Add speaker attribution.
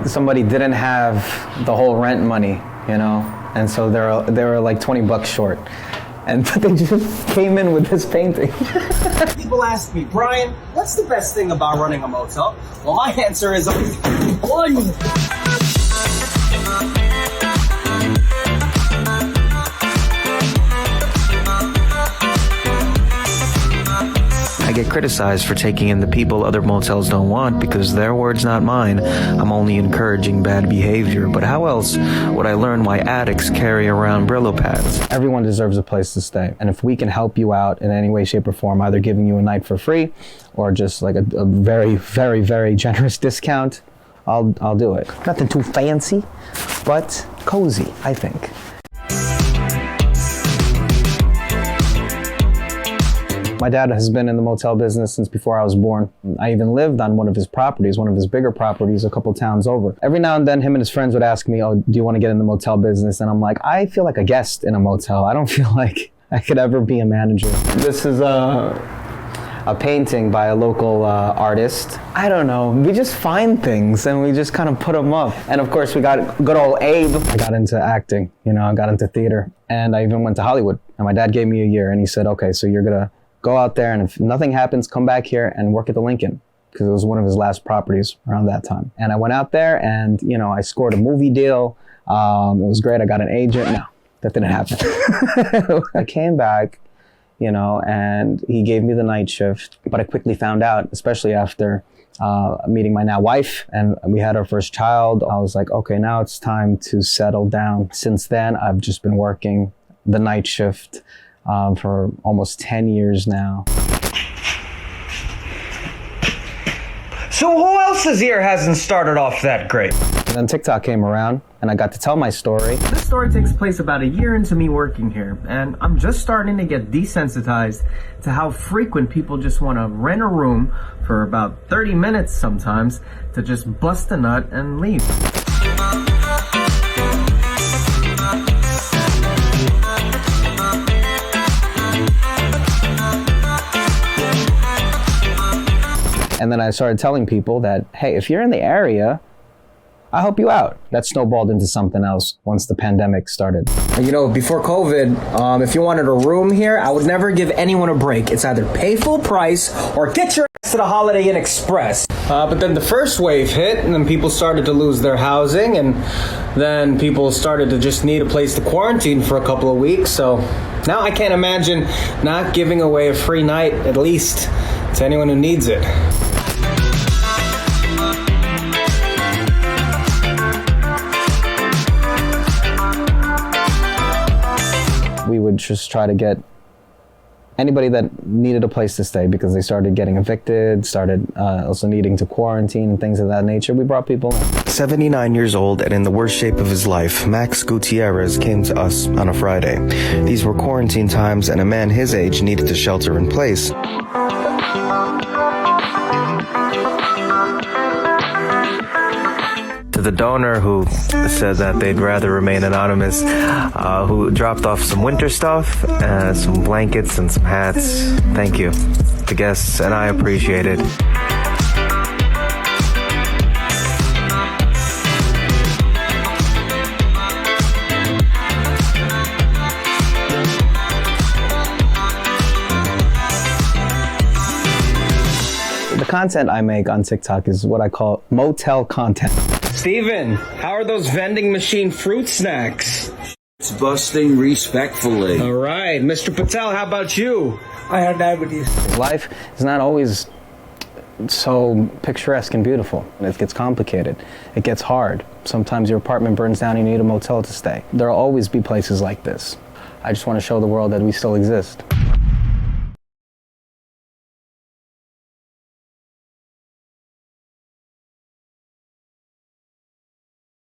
Speaker 1: somebody didn't have the whole rent money, you know, and so they were like $20 short. And they just came in with this painting.
Speaker 2: People ask me, Brian, what's the best thing about running a motel? Well, my answer is one.
Speaker 3: I get criticized for taking in the people other motels don't want because their words, not mine. I'm only encouraging bad behavior, but how else would I learn why addicts carry around Brillo pads?
Speaker 1: Everyone deserves a place to stay, and if we can help you out in any way, shape, or form, either giving you a night for free or just like a very, very, very generous discount, I'll do it. Nothing too fancy, but cozy, I think. My dad has been in the motel business since before I was born. I even lived on one of his properties, one of his bigger properties, a couple towns over. Every now and then, him and his friends would ask me, oh, do you want to get in the motel business? And I'm like, I feel like a guest in a motel. I don't feel like I could ever be a manager. This is a painting by a local artist. I don't know, we just find things and we just kind of put them up. And of course, we got good old Abe. I got into acting, you know, I got into theater. And I even went to Hollywood. And my dad gave me a year and he said, okay, so you're gonna go out there, and if nothing happens, come back here and work at the Lincoln, because it was one of his last properties around that time. And I went out there and, you know, I scored a movie deal. It was great. I got an agent. No, that didn't happen. I came back, you know, and he gave me the night shift. But I quickly found out, especially after meeting my now wife, and we had our first child, I was like, okay, now it's time to settle down. Since then, I've just been working the night shift for almost 10 years now.
Speaker 4: So who else's year hasn't started off that great?
Speaker 1: And then TikTok came around and I got to tell my story.
Speaker 5: This story takes place about a year into me working here, and I'm just starting to get desensitized to how frequent people just want to rent a room for about 30 minutes sometimes to just bust a nut and leave.
Speaker 1: And then I started telling people that, hey, if you're in the area, I'll help you out. That snowballed into something else once the pandemic started.
Speaker 2: You know, before COVID, if you wanted a room here, I would never give anyone a break. It's either pay full price or get your ass to the Holiday Inn Express. But then the first wave hit, and then people started to lose their housing, and then people started to just need a place to quarantine for a couple of weeks. So now I can't imagine not giving away a free night, at least to anyone who needs it.
Speaker 1: We would just try to get anybody that needed a place to stay because they started getting evicted, started also needing to quarantine and things of that nature. We brought people in.
Speaker 3: 79 years old and in the worst shape of his life, Max Gutierrez came to us on a Friday. These were quarantine times and a man his age needed to shelter in place. To the donor who said that they'd rather remain anonymous, who dropped off some winter stuff, some blankets and some hats. Thank you. The guests and I appreciate it.
Speaker 1: The content I make on TikTok is what I call motel content.
Speaker 4: Steven, how are those vending machine fruit snacks?
Speaker 6: It's busting respectfully.
Speaker 4: All right, Mr. Patel, how about you?
Speaker 2: I had diabetes.
Speaker 1: Life is not always so picturesque and beautiful. It gets complicated. It gets hard. Sometimes your apartment burns down and you need a motel to stay. There will always be places like this. I just want to show the world that we still exist.